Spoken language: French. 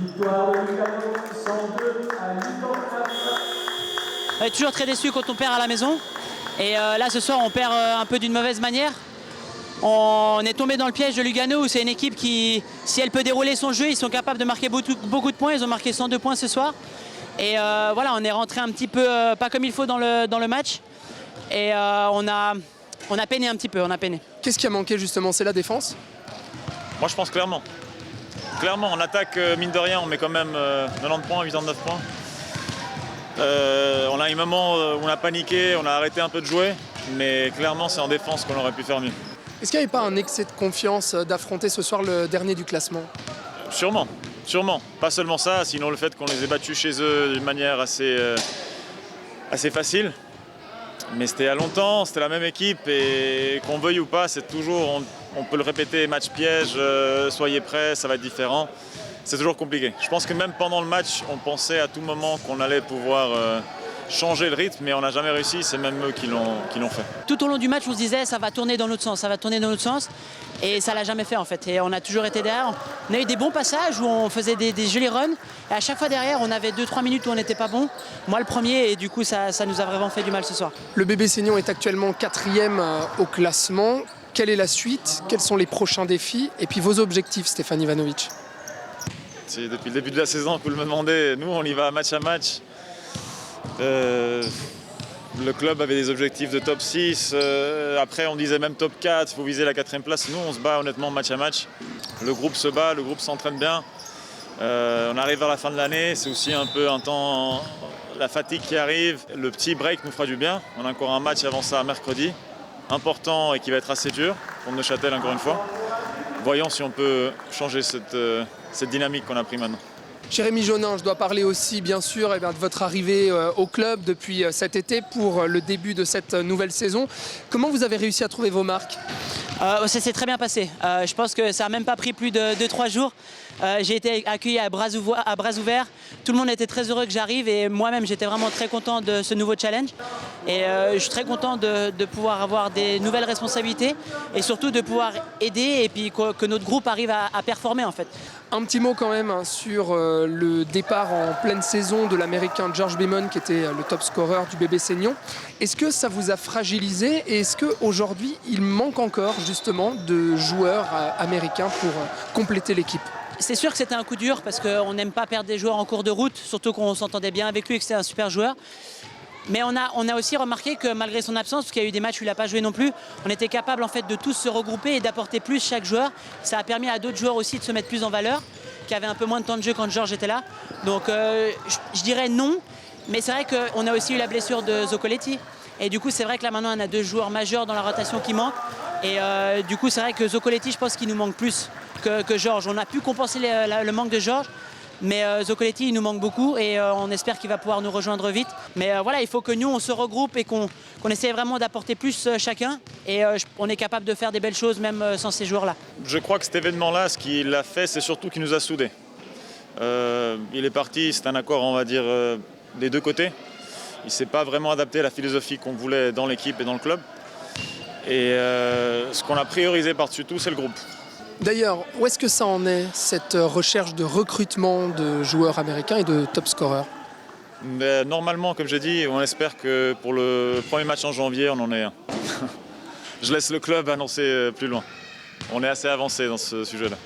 Victoire de Lugano, 102 à 84. On est toujours très déçu quand on perd à la maison. Et là, ce soir, on perd un peu d'une mauvaise manière. On est tombé dans le piège de Lugano, où c'est une équipe qui, si elle peut dérouler son jeu, ils sont capables de marquer beaucoup de points. Ils ont marqué 102 points ce soir. Et voilà, on est rentré un petit peu pas comme il faut dans le match. Et on a peiné un petit peu, on a peiné. Qu'est-ce qui a manqué justement? C'est la défense? Moi, je pense clairement. Clairement, en attaque, mine de rien, on met quand même 90 points, 89 points. On a eu un moment où on a paniqué, on a arrêté un peu de jouer, mais clairement, c'est en défense qu'on aurait pu faire mieux. Est-ce qu'il n'y avait pas un excès de confiance d'affronter ce soir le dernier du classement? Sûrement, sûrement. Pas seulement ça, sinon le fait qu'on les ait battus chez eux d'une manière assez facile. Mais c'était il y a longtemps, c'était la même équipe et qu'on veuille ou pas, c'est toujours, on peut le répéter, match piège, soyez prêts, ça va être différent. C'est toujours compliqué. Je pense que même pendant le match, on pensait à tout moment qu'on allait pouvoir changer le rythme, mais on n'a jamais réussi, c'est même eux qui l'ont fait. Tout au long du match, on se disait ça va tourner dans l'autre sens, ça va tourner dans l'autre sens. Et ça l'a jamais fait en fait. Et on a toujours été derrière. On a eu des bons passages où on faisait des jolis runs. Et à chaque fois derrière, on avait 2-3 minutes où on n'était pas bon. Moi le premier, et du coup ça nous a vraiment fait du mal ce soir. Le bébé Seignon est actuellement 4e au classement. Quelle est la suite? Quels sont les prochains défis? Et puis vos objectifs, Stéphane Ivanovic? C'est depuis le début de la saison que vous le demandez. Nous, on y va match à match. Le club avait des objectifs de top 6. Après, on disait même top 4. Il faut viser la 4e place. Nous, on se bat honnêtement match à match. Le groupe se bat, le groupe s'entraîne bien. On arrive vers la fin de l'année. C'est aussi un peu un temps, la fatigue qui arrive. Le petit break nous fera du bien. On a encore un match avant ça mercredi. Important et qui va être assez dur pour Neuchâtel encore une fois. Voyons si on peut changer cette dynamique qu'on a pris maintenant. Jérémy Jonin, je dois parler aussi bien sûr de votre arrivée au club depuis cet été pour le début de cette nouvelle saison. Comment vous avez réussi à trouver vos marques? Ça s'est très bien passé. Je pense que ça n'a même pas pris plus de 2-3 jours. J'ai été accueilli à bras ouverts. Tout le monde était très heureux que j'arrive et moi-même j'étais vraiment très content de ce nouveau challenge. Et je suis très content de pouvoir avoir des nouvelles responsabilités et surtout de pouvoir aider et puis que notre groupe arrive à performer en fait. Un petit mot quand même sur le départ en pleine saison de l'Américain George Bemon qui était le top scorer du bébé Seignon. Est-ce que ça vous a fragilisé et est-ce qu'aujourd'hui il manque encore justement de joueurs américains pour compléter l'équipe? C'est sûr que c'était un coup dur parce qu'on n'aime pas perdre des joueurs en cours de route, surtout qu'on s'entendait bien avec lui et que c'était un super joueur. Mais on a aussi remarqué que malgré son absence, parce qu'il y a eu des matchs où il n'a pas joué non plus, on était capable en fait de tous se regrouper et d'apporter plus chaque joueur. Ça a permis à d'autres joueurs aussi de se mettre plus en valeur, qui avaient un peu moins de temps de jeu quand Georges était là. Donc je dirais non, mais c'est vrai qu'on a aussi eu la blessure de Zoccoletti. Et du coup c'est vrai que là maintenant on a 2 joueurs majeurs dans la rotation qui manquent. Et du coup c'est vrai que Zoccoletti, je pense qu'il nous manque plus que Georges. On a pu compenser le manque de Georges. Mais Zoccoletti il nous manque beaucoup et on espère qu'il va pouvoir nous rejoindre vite. Mais voilà, il faut que nous on se regroupe et qu'on essaie vraiment d'apporter plus chacun. Et on est capable de faire des belles choses même sans ces joueurs-là. Je crois que cet événement-là, ce qu'il a fait, c'est surtout qu'il nous a soudés. Il est parti, c'est un accord on va dire des deux côtés. Il ne s'est pas vraiment adapté à la philosophie qu'on voulait dans l'équipe et dans le club. Et ce qu'on a priorisé par-dessus tout, c'est le groupe. D'ailleurs, où est-ce que ça en est, cette recherche de recrutement de joueurs américains et de top scorers? Mais normalement, comme j'ai dit, on espère que pour le premier match en janvier, on en ait un. Je laisse le club annoncer plus loin. On est assez avancé dans ce sujet-là.